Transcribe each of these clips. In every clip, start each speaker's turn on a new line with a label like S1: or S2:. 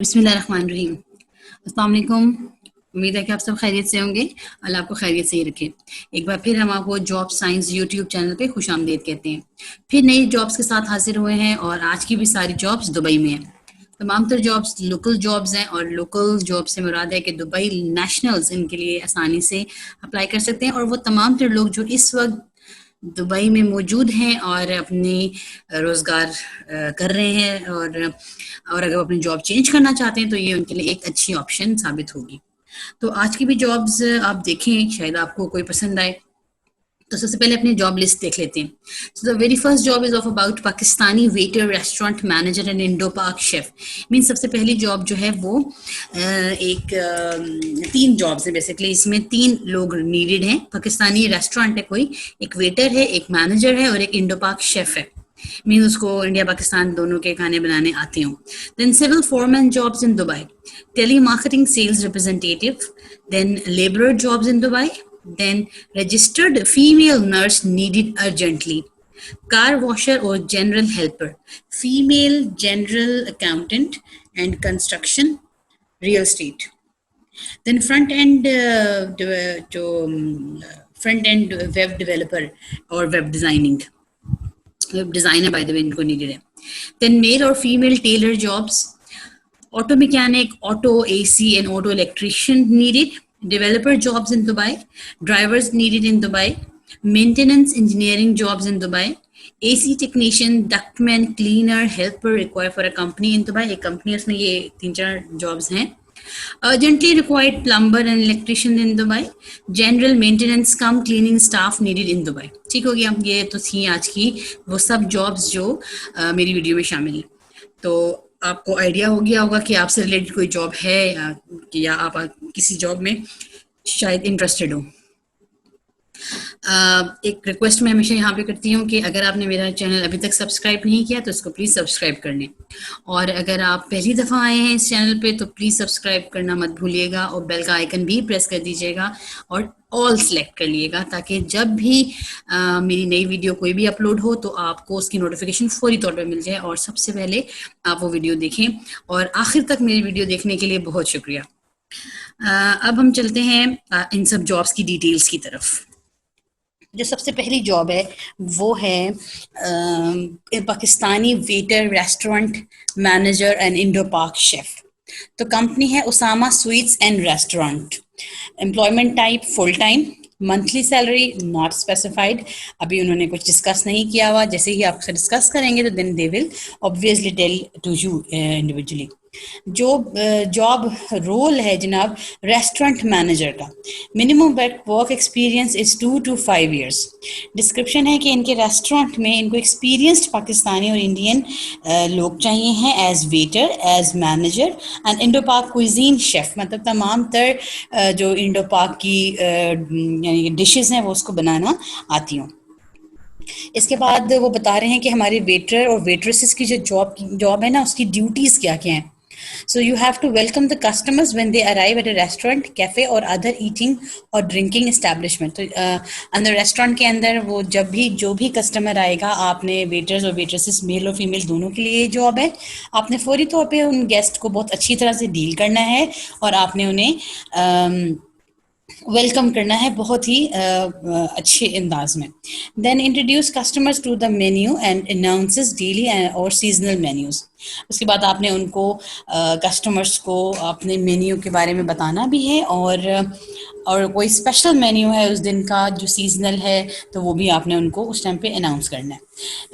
S1: बिस्मिल्लाहिर्रहमानिर्रहीम। अस्सलाम वालेकुम। उम्मीद है कि आप सब खैरियत से होंगे। अल्लाह आपको खैरियत से ही रखे। एक बार फिर हम आपको जॉब साइंस यूट्यूब चैनल पे खुशामदीद कहते हैं। फिर नई जॉब्स के साथ हाजिर हुए हैं और आज की भी सारी जॉब्स दुबई में हैं। तमाम तर जॉब्स लोकल जॉब्स हैं और लोकल जॉब से मुराद है कि दुबई नेशनल्स इनके लिए आसानी से अप्लाई कर सकते हैं और वो तमाम तर लोग जो इस वक्त दुबई में मौजूद हैं और अपनी रोज़गार कर रहे हैं और अगर वो अपनी जॉब चेंज करना चाहते हैं तो ये उनके लिए एक अच्छी ऑप्शन साबित होगी। तो आज की भी जॉब्स आप देखें, शायद आपको कोई पसंद आए। तो सबसे पहले अपनी जॉब लिस्ट देख लेते हैं। So the very first job is of about Pakistani waiter, restaurant manager and Indo Pak chef. Mean सबसे पहली जॉब जो है वो तीन जॉब्स है बेसिकली। इसमें तीन लोग नीडेड हैं। पाकिस्तानी रेस्टोरेंट है कोई, एक वेटर है, एक मैनेजर है और एक इंडो पाक शेफ है। मीन उसको इंडिया पाकिस्तान दोनों के खाने बनाने आते हों। Then civil foreman jobs in Dubai, telemarketing sales representative, then labourer jobs in Dubai, then registered female nurse needed urgently, car washer or general helper, female general accountant and construction, real estate, then front end web developer or web designing, web designer by the way इनको needed है। then male or female tailor jobs, auto mechanic, auto AC and auto electrician needed, developer jobs in Dubai, drivers needed in Dubai, maintenance engineering jobs in Dubai, AC technician, ductman, cleaner, helper required for a company in Dubai। एक company उसमें ये तीन चार jobs हैं। urgently required plumber and electrician in Dubai, general maintenance come cleaning staff needed in Dubai। ठीक हो गया। ये तो थी आज की वो सब जॉब्स जो मेरी वीडियो में शामिल है। तो आपको आइडिया हो गया होगा कि आपसे रिलेटेड कोई जॉब है या आप किसी जॉब में शायद इंटरेस्टेड हो। एक रिक्वेस्ट मैं हमेशा यहाँ पे करती हूँ कि अगर आपने मेरा चैनल अभी तक सब्सक्राइब नहीं किया तो इसको प्लीज़ सब्सक्राइब कर लें, और अगर आप पहली दफ़ा आए हैं इस चैनल पे तो प्लीज़ सब्सक्राइब करना मत भूलिएगा और बेल का आइकन भी प्रेस कर दीजिएगा और ऑल सेलेक्ट कर लिएगा, ताकि जब भी मेरी नई वीडियो कोई भी अपलोड हो तो आपको उसकी नोटिफिकेशन फौरी तौर पर मिल जाए और सबसे पहले आप वो वीडियो देखें। और आखिर तक मेरी वीडियो देखने के लिए बहुत शुक्रिया। अब हम चलते हैं इन सब जॉब्स की डिटेल्स की तरफ। जो सबसे पहली जॉब है वो है Pakistani waiter, restaurant manager and Indo Pak chef. तो कंपनी है Usama sweets and restaurant. Employment type full time, monthly salary not specified. अभी उन्होंने कुछ डिस्कस नहीं किया हुआ, जैसे ही आपसे डिस्कस करेंगे तो then they will obviously tell to you individually. जो जॉब रोल है जनाब रेस्टोरेंट मैनेजर का, minimum work experience is 2 to 5 years। Description है कि इनके रेस्टोरेंट में इनको एक्सपीरियंस्ड पाकिस्तानी और इंडियन लोग चाहिए हैं as waiter, as manager and Indo Pak cuisine chef. मतलब तमाम तर जो इंडो पाक की यानी डिशेस हैं वो उसको बनाना आती हों। इसके बाद वो बता रहे हैं कि हमारे वेटर और वेट्रेसेस की जो जॉब है ना उसकी ड्यूटीज़ क्या क्या हैं। So you have to welcome the customers when they arrive at a restaurant, cafe or other eating or drinking establishment। तो अंदर रेस्टोरेंट के अंदर वो जब भी जो भी कस्टमर आएगा, आपने वेटर्स और वेट्रेसेस मेल और फीमेल दोनों के लिए जॉब है। आपने फौरी तौर पे उन गेस्ट को बहुत अच्छी तरह से डील करना है और आपने उन्हें वेलकम करना है बहुत ही अच्छे अंदाज में। Then introduce customers to the menu and announces daily और सीजनल मेन्यूज़। उसके बाद आपने उनको कस्टमर्स को अपने मेन्यू के बारे में बताना भी है और कोई स्पेशल मेन्यू है उस दिन का जो सीजनल है तो वो भी आपने उनको उस टाइम पे अनाउंस करना है।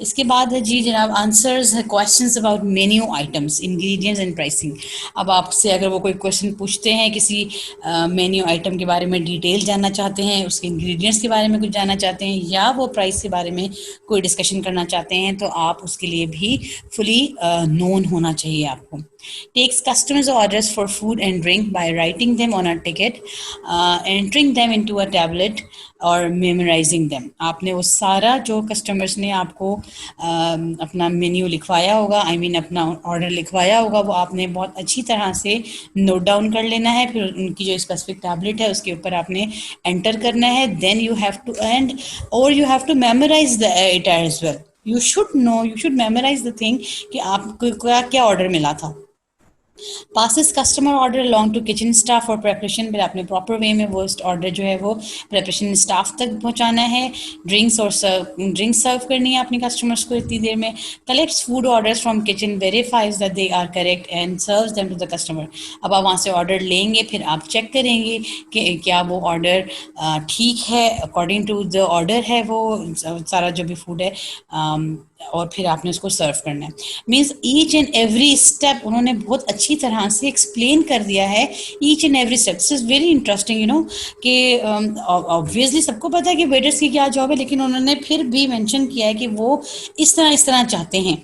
S1: इसके बाद है जी जनाब answers questions about menu items, ingredients and pricing. अब आपसे अगर वो कोई क्वेश्चन पूछते हैं किसी मेन्यू आइटम के बारे में डिटेल जानना चाहते हैं, उसके इंग्रेडिएंट्स के बारे में कुछ जानना चाहते हैं या वो प्राइस के बारे में कोई डिस्कशन करना चाहते हैं तो आप उसके लिए भी फुली नोन होना चाहिए आपको। Takes customers' orders for food and drink by writing them on a ticket, entering them into a tablet और memorizing them। आपने वो सारा जो कस्टमर्स ने आपको अपना मेन्यू लिखवाया होगा, अपना ऑर्डर लिखवाया होगा, वो आपने बहुत अच्छी तरह से नोट डाउन कर लेना है। फिर उनकी जो स्पेसिफिक टैबलेट है उसके ऊपर आपने एंटर करना है। Then you have to memorize it as well. You should memorize the thing कि आपको क्या क्या ऑर्डर मिला था। passes customer order along to kitchen staff for preparation, फिर आपने proper way में वो order जो है वो preparation staff तक पहुंचाना है, drinks और drinks serve करनी है अपने customers को इतनी देर में, collects food orders from kitchen, verifies that they are correct and serves them to the customer. अब आप वहाँ से order लेंगे, फिर आप check करेंगे कि क्या वो order ठीक है, according to the order है वो सारा जो भी food है, और फिर आपने उसको सर्व करना है. Means each and every step उन्होंने बहुत अच्छी तरह से एक्सप्लेन कर दिया है, each and every step. This is very interesting, you know, कि ऑब्वियसली सबको पता है कि वेटर्स की क्या जॉब है, लेकिन उन्होंने फिर भी मेंशन किया है कि वो इस तरह चाहते हैं.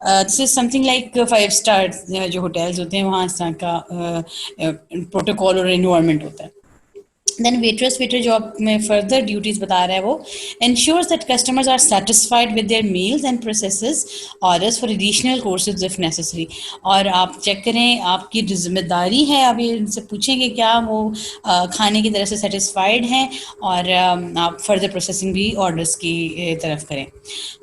S1: This is something like 5 star जो होटल्स होते हैं वहाँ इस तरह का प्रोटोकॉल और इन्वायरमेंट होता है. Then waiter job में further duties बता रहा है वो, ensures that customers are satisfied with their meals and processes orders for additional courses if necessary. और आप चेक करें, आपकी जिम्मेदारी है, आप ये उनसे पूछेंगे क्या वो खाने की तरफ से satisfied हैं, और आप further processing भी orders की तरफ करें.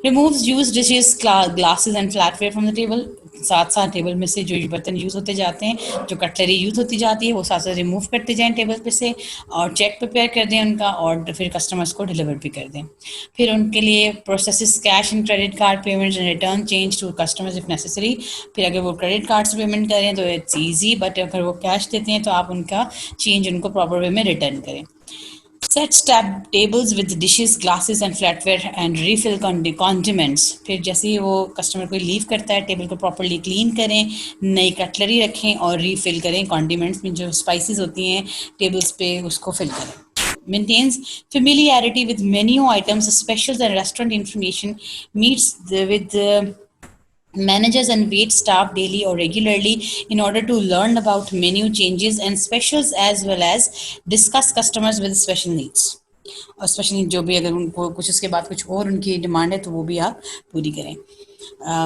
S1: Removes used dishes, glasses and flatware from the table. साथ साथ टेबल में से जो बर्तन यूज़ होते जाते हैं, जो कटलरी यूज़ होती जाती है, वो साथ साथ रिमूव करते जाएं टेबल पे से, और चेक प्रिपेयर कर दें उनका, और फिर कस्टमर्स को डिलीवर भी कर दें. फिर उनके लिए processes cash and credit card payments and return change to customers if necessary. फिर अगर वो क्रेडिट कार्ड से पेमेंट करें तो इट्स ईजी, बट अगर वो कैश देते हैं तो आप उनका चेंज उनको प्रॉपर वे में रिटर्न करें. Set tables with dishes, glasses and flatware and refill condiments. फिर जैसे ही वो कस्टमर को लीव करता है, टेबल को प्रॉपरली क्लीन करें, नई कटलरी रखें और रीफिल करें. कॉन्डिमेंट्स में जो स्पाइसेस होती हैं टेबल्स पे उसको फिल करें. Maintains familiarity with menu items, specials and restaurant information. Meets with the managers and wait staff daily or regularly in order to learn about menu changes and specials, as well as discuss customers with special needs. और specially जो भी अगर उनको कुछ उसके बाद कुछ और उनकी डिमांड है तो वो भी आप पूरी करें.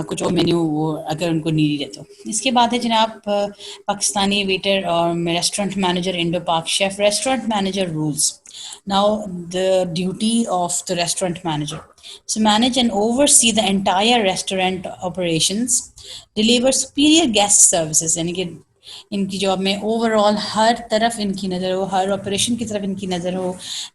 S1: कुछ और मेन्यू वो अगर उनको नीड है तो. इसके बाद है जनाब पाकिस्तानी वेटर और restaurant manager Indo Pak chef. Restaurant manager rules. Now the duty of the restaurant manager: so manage and oversee the entire restaurant operations, deliver superior guest services, यानी कि इनकी जॉब में ओवरऑल हर तरफ इनकी नज़र हो, हर ऑपरेशन की तरफ इनकी नज़र हो.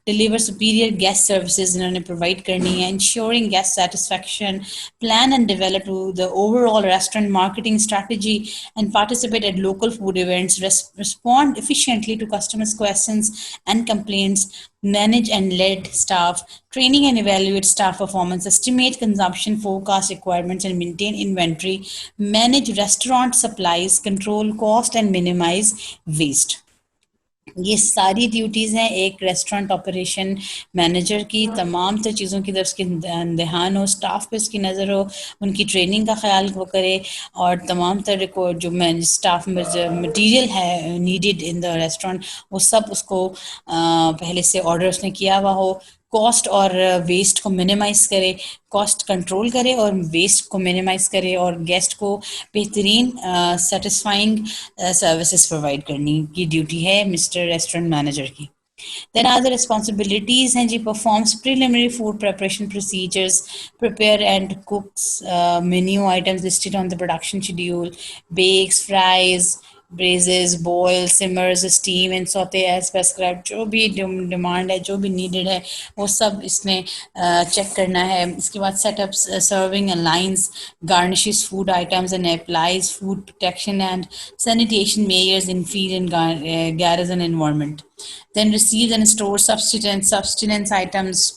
S1: डिलीवर सुपीरियर गेस्ट सर्विसेज इन्होंने प्रोवाइड करनी है. Ensuring guest satisfaction, plan and develop to the overall restaurant marketing strategy and participate at local food events. Respond efficiently to customers questions and complaints. Manage and lead staff, training and evaluate staff performance, estimate consumption forecast requirements and maintain inventory, manage restaurant supplies, control cost and minimize waste. ये सारी duties हैं एक restaurant operation manager की. तमाम तर चीज़ों की तरफ उसकी ध्यान हो, स्टाफ पे उसकी नज़र हो, उनकी ट्रेनिंग का ख्याल वो करे, और तमाम तर को जो स्टाफ में मटीरियल है नीडेड इन द रेस्टोरेंट वो सब उसको पहले से ऑर्डर उसने किया हुआ हो. कॉस्ट और वेस्ट को मिनिमाइज़ करे, कॉस्ट कंट्रोल करे और वेस्ट को मिनिमाइज़ करे, और गेस्ट को बेहतरीन सेटिस्फाइंग सर्विसेज प्रोवाइड करने की ड्यूटी है मिस्टर रेस्टोरेंट मैनेजर की. Then other responsibilities हैं जी: performs preliminary food preparation procedures, prepare and cooks menu items listed on the production schedule, bakes, fries, braises, boil, simmers, steam and saute as prescribe. जो भी demand है, जो भी needed है, वो सब इसने चेक करना है. इसके बाद setup serving and lines, garnishes food items and applies food protection and sanitation measures in feed and garage and environment. Then receives and stores subsistence items.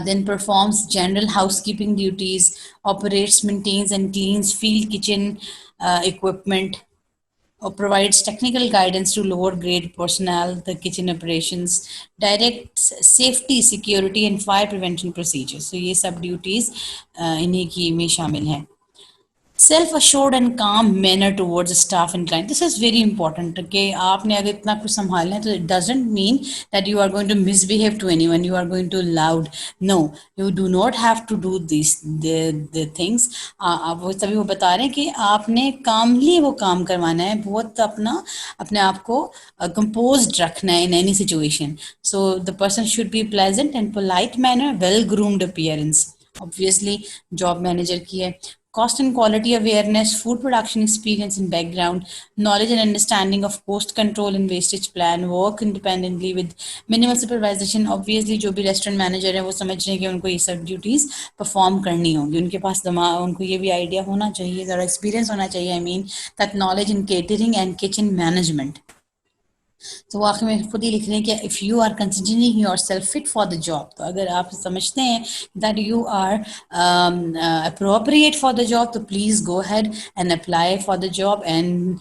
S1: Then performs general housekeeping duties, operates, maintains and cleans field kitchen equipment, or provides technical guidance to lower grade personnel, the kitchen operations, directs safety, security and fire prevention procedures. So ये सब duties इन्हीं की में शामिल हैं. Self-assured and calm manner towards staff and client. This is very important. कि आपने अगर इतना कुछ संभालना है तो it doesn't mean that you are going to misbehave to anyone, you are going to loud. No, you do not have to do the things. आप वो तभी वो बता रहे हैं कि आपने calmly वो काम करवाना है, बहुत अपने आप को composed रखना है in any situation. So the person should be pleasant and polite manner, well groomed appearance. Obviously job manager की है. cost and quality awareness, food production experience and background, knowledge and understanding of cost control and wastage plan, work independently with minimal supervision. Obviously जो भी restaurant manager है वो समझ रहे हैं कि उनको ये सब ड्यूटीज परफॉर्म करनी होंगी, उनके पास दिमाग, उनको ये भी आइडिया होना चाहिए, ज़रा एक्सपीरियंस होना चाहिए, I mean that knowledge in catering and kitchen management. तो वो आखिर में खुद ही लिख रहे हैं कि if you are considering your self fit for the job, तो अगर आप समझते हैं that you are appropriate for the job, तो please go head and apply for the job and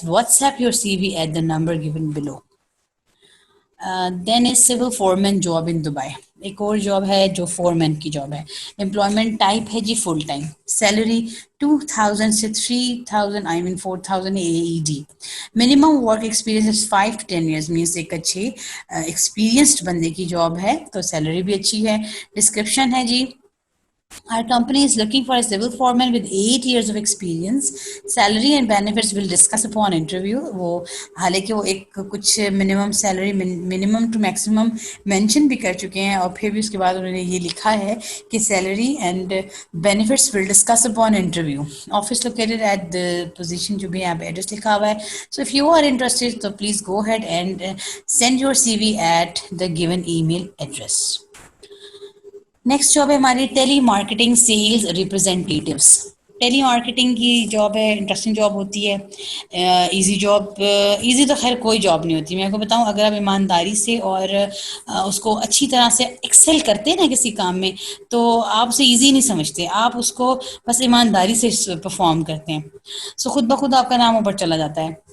S1: WhatsApp your CV at the number given below. Then is civil foreman job in Dubai. एक और job है जो foreman की job है. Employment type है जी full time. Salary 2000 से 3000, I mean 4000 AED. Minimum work experience 5 to 10 years, means एक अच्छे एक्सपीरियंस्ड बंदे की जॉब है, तो सैलरी भी अच्छी है. डिस्क्रिप्शन है जी, our company is looking for a civil foreman with 8 years of experience. Salary and benefits will discuss upon interview. वो हालांकि वो एक कुछ minimum salary, minimum to maximum mention भी कर चुके हैं, और फिर भी उसके बाद उन्होंने ये लिखा है कि salary and benefits will discuss upon interview. Office located at the position, जो भी यहाँ पे एड्रेस लिखा हुआ है. So if you are interested तो please go head and send your CV at the given email address. Next job है हमारी telemarketing sales representatives. Telemarketing की जॉब है, इंटरेस्टिंग जॉब होती है. इजी जॉब, इजी तो खैर कोई जॉब नहीं होती. मैं आपको बताऊं, अगर आप ईमानदारी से और उसको अच्छी तरह से एक्सेल करते हैं ना किसी काम में, तो आप उसे इजी नहीं समझते, आप उसको बस ईमानदारी से परफॉर्म करते हैं. सो खुद ब खुद आपका नाम ऊपर चला जाता है.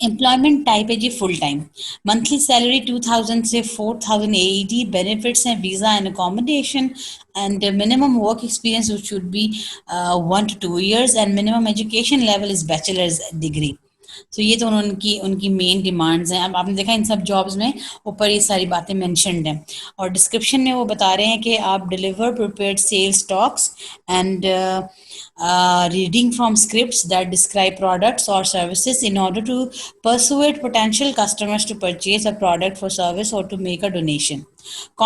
S1: एम्प्लॉयमेंट टाइप है जी फुल टाइम. मंथली सैलरी 2000 से 4000 AED. बेनिफिट्स हैं visa and accommodation, and minimum work experience which should be 1 to 2 years, and minimum education level is bachelors degree. तो ये तो उनकी मेन डिमांड्स हैं. अब आपने देखा इन सब जॉब्स में ऊपर ये सारी बातें मेंशन्ड हैं, और डिस्क्रिप्शन में वो बता रहे हैं कि आप deliver prepared sales talks and reading from scripts that describe products or services in order to persuade potential customers to purchase a product or service or to make a donation.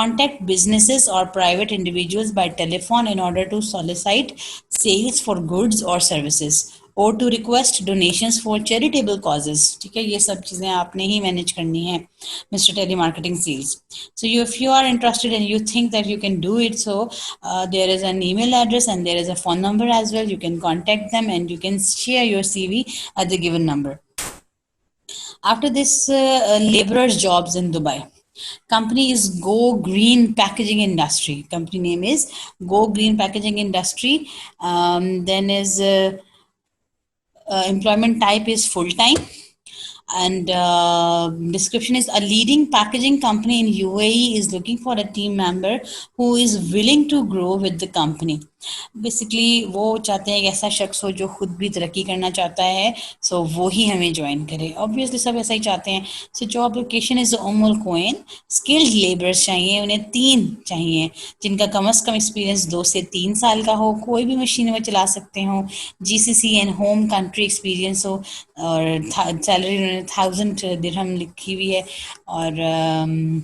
S1: Contact businesses or private individuals by telephone in order to solicit sales for goods or services, or to request donations for charitable causes. ठीक है, ये सब चीज़ें आपने ही manage करनी है, Mr. Telemarketing Sales. So if you are interested and you think that you can do it, so there is an email address and there is a phone number as well. You can contact them and you can share your CV at the given number. After this, laborers jobs in Dubai. Company is Go Green Packaging Industry. Company name is Go Green Packaging Industry. Then is employment type is full time, and description is a leading packaging company in UAE is looking for a team member who is willing to grow with the company. Basically वो चाहते हैं कि ऐसा शख्स हो जो खुद भी तरक्की करना चाहता है, सो वो ही हमें ज्वाइन करे. ऑब्वियसली सब ऐसा ही चाहते हैं. So job location is Umm Al Quwain. Skilled labours चाहिए, उन्हें 3 चाहिए जिनका कम अज़ कम एक्सपीरियंस 2 से 3 साल का हो, कोई भी मशीन में चला सकते हो, GCC and home country experience हो, और सैलरी उन्होंने 1000 दिरहम लिखी हुई है, और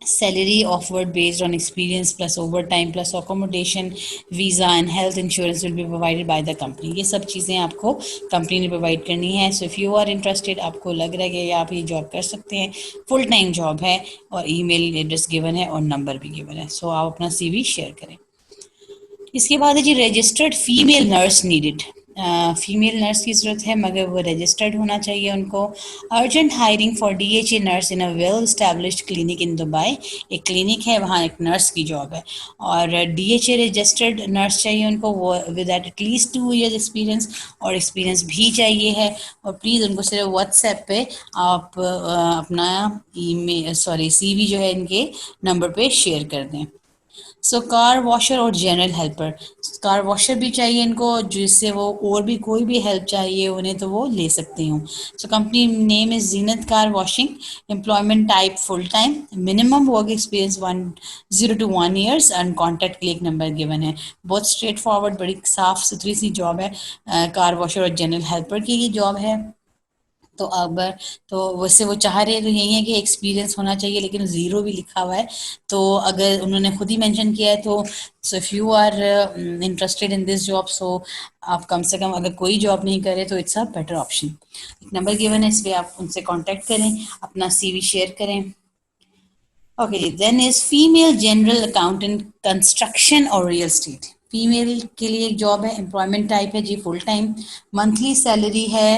S1: salary offered based on experience plus overtime plus accommodation, visa and health insurance will be provided by the company. ये सब चीज़ें आपको कंपनी ने प्रोवाइड करनी है. So if you are interested, आपको लग रहा है कि आप ये जॉब कर सकते हैं, फुल टाइम जॉब है, और ईमेल एड्रेस गिवन है और नंबर भी गिवन है. सो आप अपना CV शेयर करें. इसके बाद है जी registered female nurse needed. Female nurse की ज़रूरत है, मगर वो रजिस्टर्ड होना चाहिए उनको. Urgent hiring for DHA nurse in a well established clinic in Dubai. एक क्लिनिक है, वहाँ एक नर्स की जॉब है, और DHA रजिस्टर्ड नर्स चाहिए उनको, वो विद एटलीस्ट 2 years एक्सपीरियंस, और एक्सपीरियंस भी चाहिए है. और प्लीज़ उनको सिर्फ व्हाट्सएप पे आप अपना CV जो है इनके नंबर पे शेयर कर दें. सो कार वॉशर और जनरल हेल्पर. कार वॉशर भी चाहिए इनको, जिससे वो और भी कोई भी हेल्प चाहिए उन्हें तो वो ले सकती हूँ. So company name is Zeenat car washing. Employment type full time. Minimum work experience 0 to 1 years, and contact click number given है. बहुत स्ट्रेट फॉरवर्ड, बड़ी साफ सुथरी सी जॉब है. कार वॉशर और जनरल हेल्पर की ये जॉब है. तो अब तो वैसे वो चाह रहे तो यही है कि एक्सपीरियंस होना चाहिए, लेकिन ज़ीरो भी लिखा हुआ है। तो अगर उन्होंने खुद ही मेंशन किया है तो so if you are interested in this job, so आप कम से कम अगर कोई जॉब नहीं करे तो इट्स अ बेटर ऑप्शन। एक नंबर गिवन है, इस पर आप उनसे कॉन्टैक्ट करें, अपना CV शेयर करें। ओके जी, then is female general accountant construction और रियल एस्टेट। फीमेल के लिए एक जॉब है, एम्प्लॉयमेंट टाइप है जी फुल टाइम, मंथली सैलरी है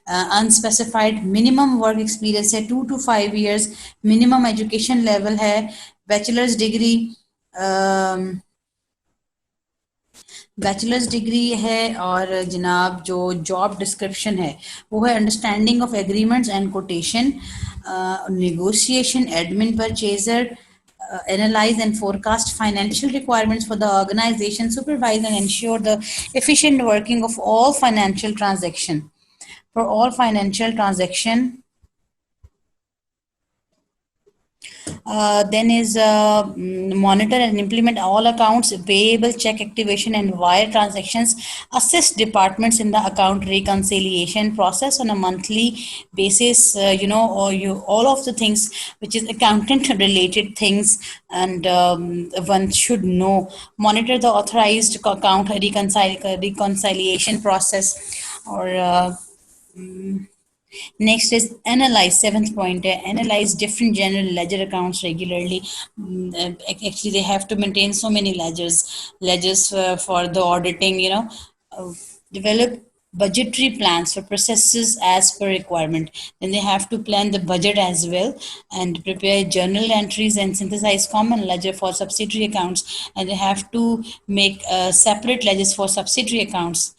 S1: अनस्पेसिफाइड, मिनिमम वर्क एक्सपीरियंस है 2 to 5 years, minimum education level है बैचलर्स डिग्री, बैचलर्स डिग्री है। और जनाब जो जॉब डिस्क्रिप्शन है वो है understanding of agreements and quotation, negotiation, admin, purchaser, analyze and forecast financial requirements for the organization, supervise and ensure the efficient working of all financial transaction. For all financial transaction, then is monitor and implement all accounts payable, check activation and wire transactions, assist departments in the account reconciliation process on a monthly basis, or you all of the things which is accountant related things, and one should know, monitor the authorized account reconciliation process, or next is analyze, seventh point, analyze different general ledger accounts regularly. Actually, they have to maintain so many ledgers for the auditing, uh, develop budgetary plans for processes as per requirement. Then they have to plan the budget as well and prepare journal entries and synthesize common ledger for subsidiary accounts. And they have to make separate ledgers for subsidiary accounts,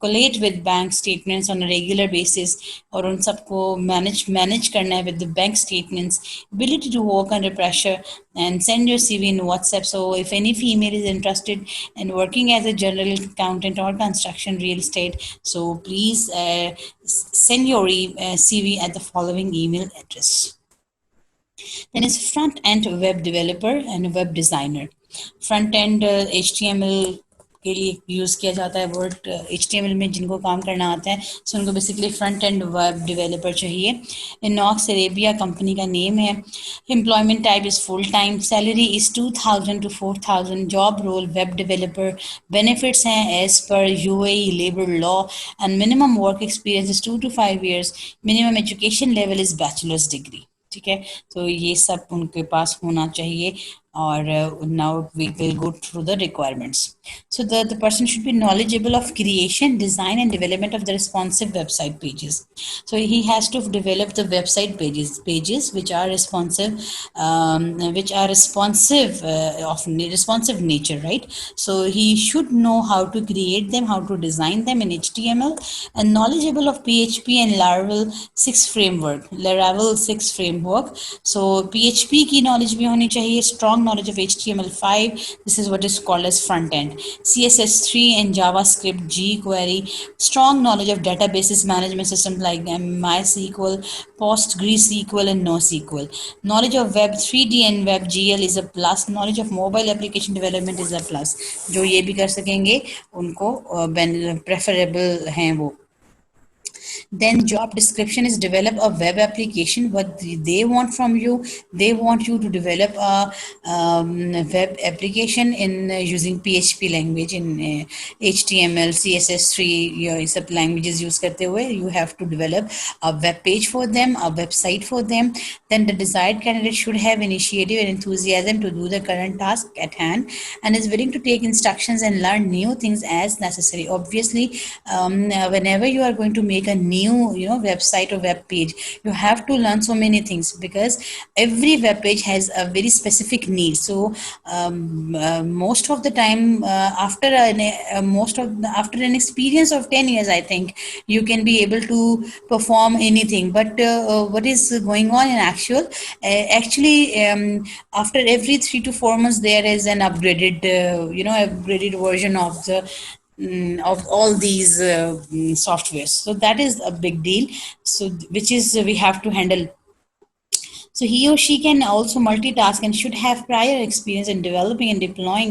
S1: collate with bank statements on a regular basis, और उन सबको manage करना है with the bank statements, ability to work under pressure, and send your CV in WhatsApp. So if any female is interested in working as a general accountant or construction real estate, so please send your CV at the following email address. Then is front end web developer and web designer. Front end HTML के लिए use किया जाता है word, HTML में जिनको काम करना आता है, सो उनको basically front end web developer चाहिए। इनॉक्स अरेबिया कंपनी का नेम है। Employment type is full time, salary is 2000 to 4000, job role web developer, benefits हैं as per UAE labour law, and minimum work experience is 2 to 5 years, minimum education level is bachelor's degree. ठीक है, तो ये सब उनके पास होना चाहिए। और now we will go through the requirements. So the person should be knowledgeable of creation, design and development of the responsive website pages. So he has to develop the website pages which are responsive, of responsive nature, right? So he should know how to create them, how to design them in HTML, and knowledgeable of PHP and Laravel 6 framework, So PHP की knowledge भी होनी चाहिए, strong knowledge of HTML5, this is what is called as front end, CSS3 and JavaScript, jQuery, strong knowledge of databases management systems like MySQL, PostgreSQL and NoSQL, knowledge of Web 3D and WebGL is a plus, knowledge of mobile application development is a plus. जो ये भी कर सकेंगे उनको preferable हैं वो। Then job description is develop a web application. What they want from you, they want you to develop a web application in using PHP language, in HTML, CSS3, ये सब languages use करते हुए you have to develop a web page for them, a website for them. Then the desired candidate should have initiative and enthusiasm to do the current task at hand and is willing to take instructions and learn new things as necessary. Obviously, whenever you are going to make a new website or web page, you have to learn so many things because every web page has a very specific need. So most of the time, after an experience of 10 years, I think you can be able to perform anything. But what is going on in actually after every 3 to 4 months there is an upgraded version of all these softwares. So that is a big deal, so which is we have to handle. So he or she can also multitask and should have prior experience in developing and deploying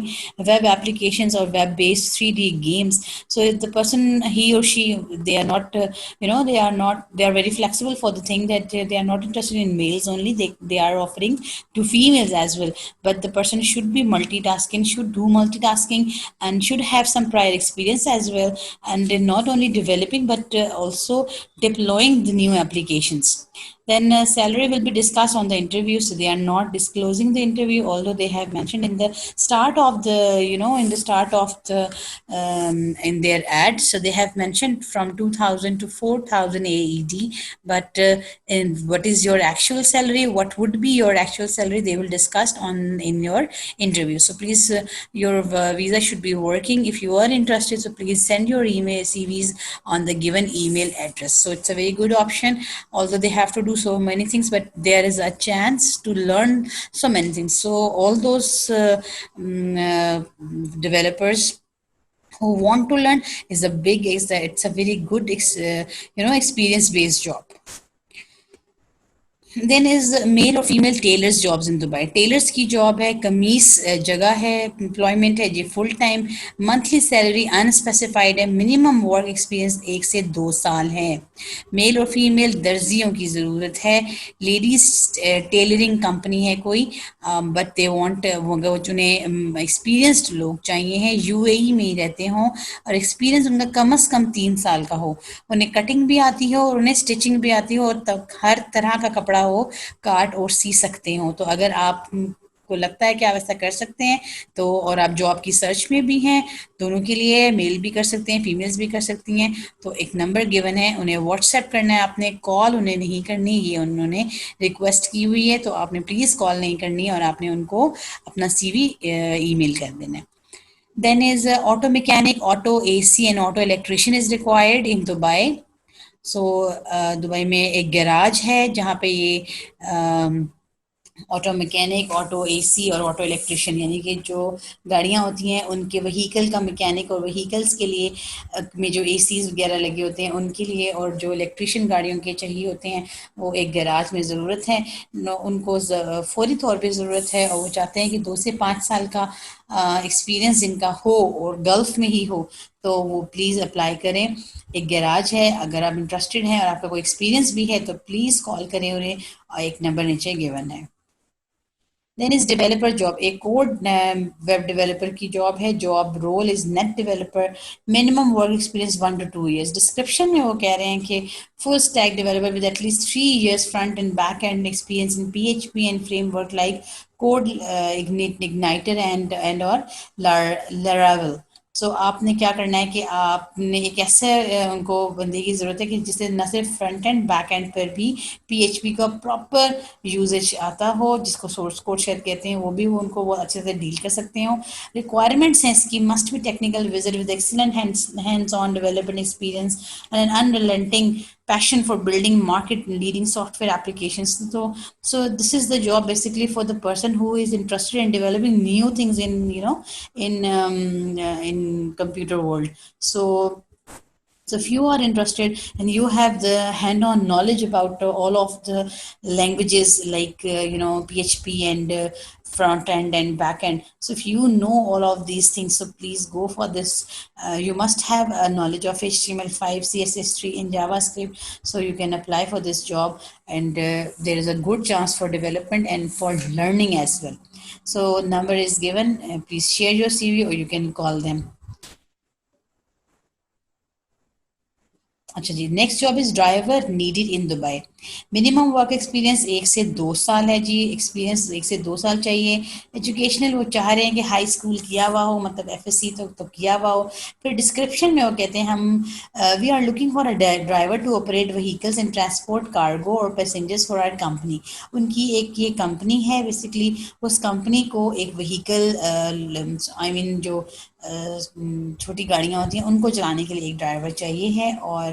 S1: web applications or web-based 3D games. So if the person, he or she, they are not, they are very flexible for the thing that they are not interested in males only. They are offering to females as well. But the person should be multitasking, should do multitasking, and should have some prior experience as well. And not only developing but also deploying the new applications. Then salary will be discussed on the interview, so they are not disclosing the interview, although they have mentioned in the start of the, in the start of the, in their ad. So they have mentioned from 2000 to 4000 AED, but in what is your actual salary, what would be your actual salary, they will discuss on in your interview. So please, your visa should be working. If you are interested, so please send your email CVs on the given email address. So it's a very good option, although they have to do so many things, but there is a chance to learn so many things. So all those developers who want to learn, is a big, it's a very good experience based job. Then is male और female tailors jobs in Dubai. Tailors की job है, कमीज जगह है, employment है जी full time, monthly salary unspecified है, minimum work experience 1 से 2 साल है. मेल और फीमेल दर्जियों की ज़रूरत है. लेडीज टेलरिंग कंपनी है कोई, बट दे वांट, उन्हें एक्सपीरियंस्ड लोग चाहिए हैं, यूएई में ही रहते हों और एक्सपीरियंस उनका कम से कम 3 साल का हो. उन्हें कटिंग भी आती हो और उन्हें स्टिचिंग भी आती हो, और तब हर तरह का कपड़ा हो काट और सी सकते हो. तो अगर आप को लगता है कि आप ऐसा कर सकते हैं, तो और आप जॉब की सर्च में भी हैं, दोनों के लिए मेल भी कर सकते हैं, फीमेल्स भी कर सकती हैं, तो एक नंबर गिवन है, उन्हें व्हाट्सएप करना है आपने, कॉल उन्हें नहीं करनी. ये उन्होंने रिक्वेस्ट की हुई है, तो आपने प्लीज़ कॉल नहीं करनी है और आपने उनको अपना CV ईमेल कर देना है. Then is auto mechanic, auto AC and auto electrician is required in Dubai. So Dubai में एक गैराज है जहाँ पे ये ऑटो मैकेनिक, ऑटो एसी और ऑटो इलेक्ट्रिशियन, यानी कि जो गाड़ियाँ होती हैं उनके वहीकल का मैकेनिक, और वहीकल्स के लिए में जो एसीज वगैरह लगे होते हैं उनके लिए, और जो इलेक्ट्रिशियन गाड़ियों के चाहिए होते हैं, वो एक गैराज में ज़रूरत है. उनको फौरी तौर पे ज़रूरत है, और वो चाहते हैं कि 2 से 5 साल का एक्सपीरियंस जिनका हो और गल्फ़ में ही हो, तो वो प्लीज़ अप्लाई करें. एक गैराज है, अगर आप इंटरेस्टेड हैं और आपका कोई एक्सपीरियंस भी है तो प्लीज़ कॉल करें उन्हें, और एक नंबर नीचे गिवन है. देन इज डेवलपर जॉब, एक कोड वेब डेवलपर की जॉब है. Job role is net developer, minimum work experience 1 to 2 years. Description में वो कह रहे हैं कि full stack developer with at least 3 years front end back end experience in PHP and framework like CodeIgniter and और Laravel. So आपने क्या करना है कि आपने एक ऐसे उनको बंदे की ज़रूरत है कि जिसे न सिर्फ फ्रंट एंड बैक एंड पर भी PHP का प्रॉपर यूजेज आता हो, जिसको सोर्स कोड शायद कहते हैं, वो भी वो उनको बहुत अच्छे से डील कर सकते हो. रिक्वायरमेंट्स हैं इसकी, must be technical visit with excellent hands on development experience and an unrelenting passion for building market leading software applications. So this is the job basically for the person who is interested in developing new things in computer world. So if you are interested and you have the hand-on knowledge about all of the languages like PHP and front end and back end, so if you know all of these things, so please go for this. You must have a knowledge of HTML5, CSS3 and JavaScript, so you can apply for this job, and there is a good chance for development and for learning as well. So number is given, please share your CV or you can call them. अच्छा जी, next job is driver needed in Dubai. Minimum work experience 1 से 2 साल है जी. Experience 1 से 2 साल चाहिए. Educational वो चाह रहे हैं कि हाई स्कूल किया हुआ हो, मतलब FSC तो किया हुआ हो. फिर डिस्क्रिप्शन में वो कहते हैं हम we are looking for a driver to operate vehicles and transport cargo और पैसेंजर्स फॉर आवर कंपनी. उनकी एक ये कंपनी है बेसिकली, उस कंपनी को एक व्हीकल आई मीन जो छोटी गाड़ियाँ होती हैं उनको चलाने के लिए एक ड्राइवर चाहिए है. और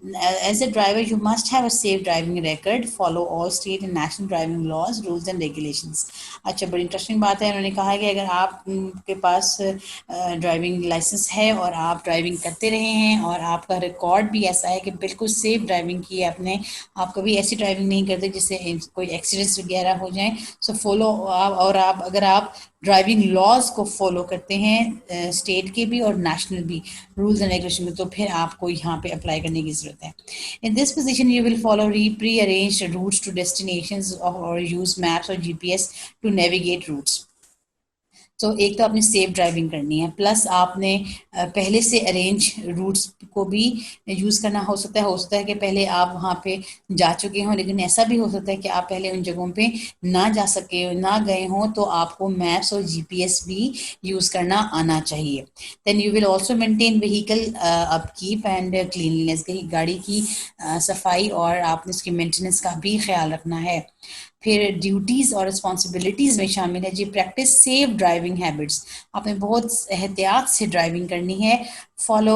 S1: As a driver, you must have a safe driving record, follow all state and national driving laws, rules and regulations. अच्छा, बड़ी इंटरेस्टिंग बात है. उन्होंने कहा कि अगर आप के पास ड्राइविंग लाइसेंस है और आप ड्राइविंग करते रहे हैं और आपका रिकॉर्ड भी ऐसा है कि बिल्कुल सेफ ड्राइविंग की है आपने, आप कभी ऐसी ड्राइविंग नहीं करते जिससे कोई एक्सीडेंट्स वगैरह हो जाएं, सो फॉलो और आप अगर आप ड्राइविंग लॉज को फॉलो करते हैं स्टेट के भी और नेशनल भी रूल्स एंड रेगुलेशन में, तो फिर आपको यहाँ पे अप्लाई करने की ज़रूरत है. In this position you will follow pre arranged routes to destinations और यूज मैप्स और जीपीएस टू नेविगेट रूट्स. तो एक तो आपने सेफ ड्राइविंग करनी है, प्लस आपने पहले से अरेंज रूट्स को भी यूज़ करना. हो सकता है कि पहले आप वहाँ पे जा चुके हों, लेकिन ऐसा भी हो सकता है कि आप पहले उन जगहों पे ना जा सके ना गए हों, तो आपको मैप्स और जीपीएस भी यूज़ करना आना चाहिए. Then you will also maintain vehicle upkeep and cleanliness, गाड़ी की सफाई और आपने उसकी मेंटेनेंस का भी ख्याल रखना है. फिर ड्यूटीज़ और रिस्पॉन्सिबिलिटीज़ में शामिल है जी प्रैक्टिस सेफ ड्राइविंग हैबिट्स. आपने बहुत एहतियात से ड्राइविंग करनी है. Follow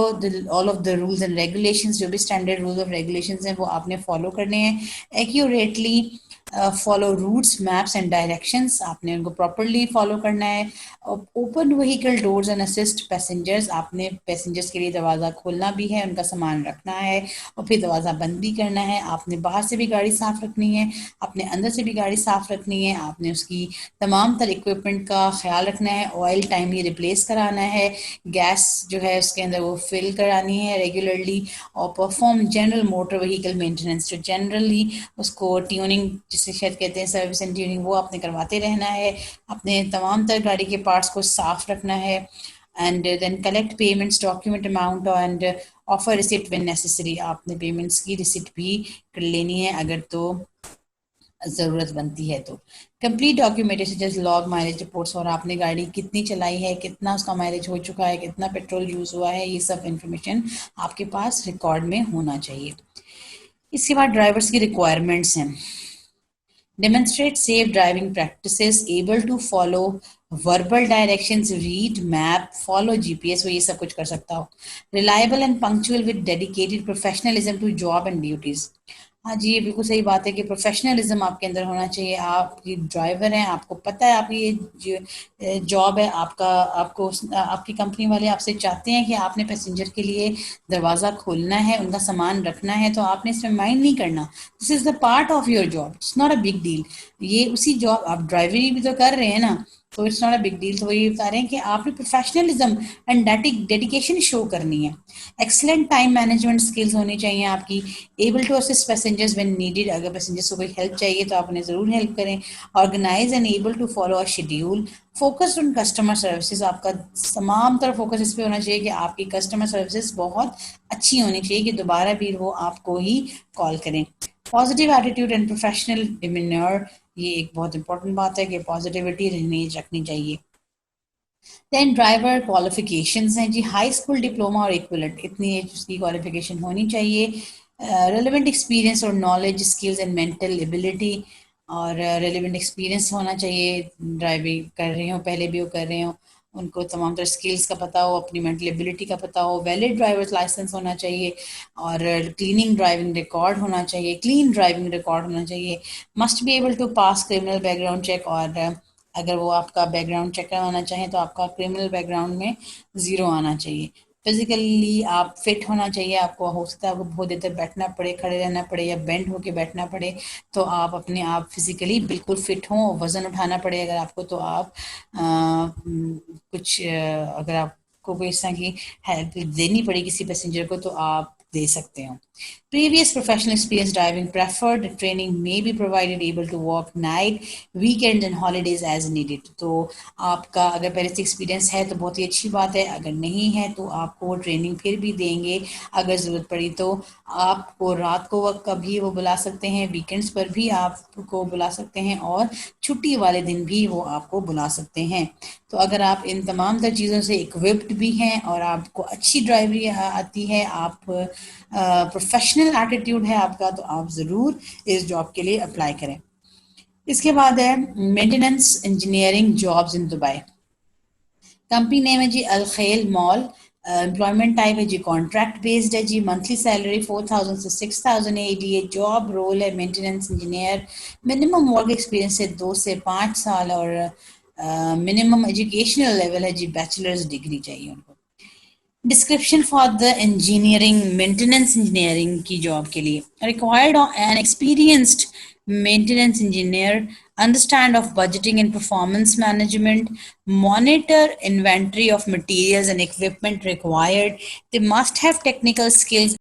S1: all of the rules and regulations, जो भी स्टैंडर्ड रूल्स और रेगुलेशंस हैं वो आपने फॉलो करने हैं. Accurately follow routes maps and directions, आपने उनको प्रॉपरली फॉलो करना है. Open vehicle doors and assist passengers, आपने पैसेंजर्स के लिए दरवाज़ा खोलना भी है, उनका सामान रखना है और फिर दरवाज़ा बंद भी करना है. आपने बाहर से भी गाड़ी साफ़ रखनी है, आपने अंदर से भी गाड़ी साफ़ रखनी है. आपने उसकी तमाम तर इक्विपमेंट का ख्याल रखना है, ऑयल टाइमली रिप्लेस कराना है, गैस जो है उसके अंदर वो फिल करानी है रेगुलरली, और perform general motor vehicle maintenance, जो जनरली उसको ट्यूनिंग जिसे शायद कहते हैं सर्विस एंड ट्यूनिंग, वो आपने करवाते रहना है. अपने तमाम तर गाड़ी के पार्ट्स को साफ रखना है. And then collect payments, document amount and offer receipt when necessary, आपने पेमेंट्स की रिसिप्ट भी कर लेनी है अगर तो ज़रूरत बनती है. तो कंप्लीट डॉक्यूमेंटेशन जैसे लॉग, माइलेज रिपोर्ट्स, और आपने गाड़ी कितनी चलाई है, कितना उसका माइलेज हो चुका है, कितना पेट्रोल यूज़ हुआ है, ये सब इंफॉर्मेशन आपके पास रिकॉर्ड में होना चाहिए. इसके बाद ड्राइवर्स की रिक्वायरमेंट्स हैं. Demonstrate safe driving practices, able to follow verbal directions, read map, follow GPS, वो ये सब कुछ कर सकता हो. Reliable and punctual with dedicated professionalism to job and duties. हाँ जी, ये बिल्कुल सही बात है कि प्रोफेशनलिज्म आपके अंदर होना चाहिए. आप ये ड्राइवर हैं, आपको पता है आपकी ये जॉब है, आपको आपकी कंपनी वाले आपसे चाहते हैं कि आपने पैसेंजर के लिए दरवाज़ा खोलना है, उनका सामान रखना है, तो आपने इसमें माइंड नहीं करना. This is the part of your job, it's not a big deal. ये उसी जॉब, आप ड्राइवरी भी तो कर रहे हैं ना, तो it's not a big deal. तो ये बता रहे हैं कि आपने प्रोफेशनलिज्म एंड डेडिकेशन शो करनी है. एक्सलेंट टाइम मैनेजमेंट स्किल्स होनी चाहिए आपकी. Able to assist passengers when needed, अगर पैसेंजर्स को कोई हेल्प चाहिए तो आप उन्हें ज़रूर हेल्प करें. Organize and able to follow a schedule. Focused on customer services, आपका तमाम तरह फोकस इस पे होना चाहिए कि आपकी कस्टमर सर्विसेज बहुत अच्छी होनी चाहिए कि दोबारा भी वो आपको ही कॉल करें. पॉजिटिव एटीट्यूड एंड प्रोफेशनल डिमीन्योर, ये एक बहुत इंपॉर्टेंट बात है कि पॉजिटिविटी रखनी चाहिए. देन ड्राइवर क्वालिफिकेशंस हैं जी, हाई स्कूल डिप्लोमा और इक्विवेलेंट, इतनी उसकी क्वालिफिकेशन होनी चाहिए. रेलेवेंट एक्सपीरियंस और knowledge, skills and mental ability, और रेलेवेंट एक्सपीरियंस होना चाहिए. ड्राइविंग कर रहे हो, पहले भी वो कर रहे हो, उनको तमाम तरह स्किल्स का पता हो, अपनी मेंटल एबिलिटी का पता हो. वैलिड ड्राइवर्स लाइसेंस होना चाहिए और क्लीन ड्राइविंग रिकॉर्ड होना चाहिए. Must be able to pass criminal background check, और अगर वो आपका बैकग्राउंड चेक करवाना चाहें तो आपका क्रिमिनल बैकग्राउंड में 0 आना चाहिए. फिजिकली आप फिट होना चाहिए. आपको हो सकता है आपको बहुत देर तक बैठना पड़े, खड़े रहना पड़े या बेंड होके बैठना पड़े, तो आप अपने आप फिजिकली बिल्कुल फिट हों. वज़न उठाना पड़े अगर आपको, तो आप अगर आपको कोई इस तरह की हेल्प देनी पड़ी किसी पैसेंजर को तो आप दे सकते हो. Previous professional experience driving preferred. Training may be provided, able to work night, weekends and holidays as needed. तो आपका अगर पहले से एक्सपीरियंस है तो बहुत ही अच्छी बात है, अगर नहीं है तो आपको ट्रेनिंग फिर भी देंगे. अगर ज़रूरत पड़ी तो आपको रात को वक्त कभी वो बुला सकते हैं, वीकेंड्स पर भी आपको बुला सकते हैं और छुट्टी वाले दिन भी वो आपको बुला सकते हैं. तो अगर आप इन तमाम तर चीज़ों से इक्विप्ड भी हैं और आपको अच्छी ड्राइवरी आती है, आप प्रोफेशनल एटीट्यूड है आपका, तो आप ज़रूर इस जॉब के लिए अप्लाई करें. इसके बाद है maintenance engineering jobs in Dubai. Company name है जी अल खैल मॉल. एम्प्लॉयमेंट टाइप है जी कॉन्ट्रैक्ट बेस्ड है जी, मंथली सैलरी 4,000 से 6,000 है ये जॉब रोल है maintenance engineer, minimum work experience है 2 से 5 साल, और मिनिमम एजुकेशनल लेवल है जी बैचलर्स डिग्री चाहिए उनको। Description for the engineering maintenance engineering की जॉब के लिए, required N experienced maintenance engineer, understand of budgeting and performance management, monitor inventory of materials and equipment required. They must have technical skills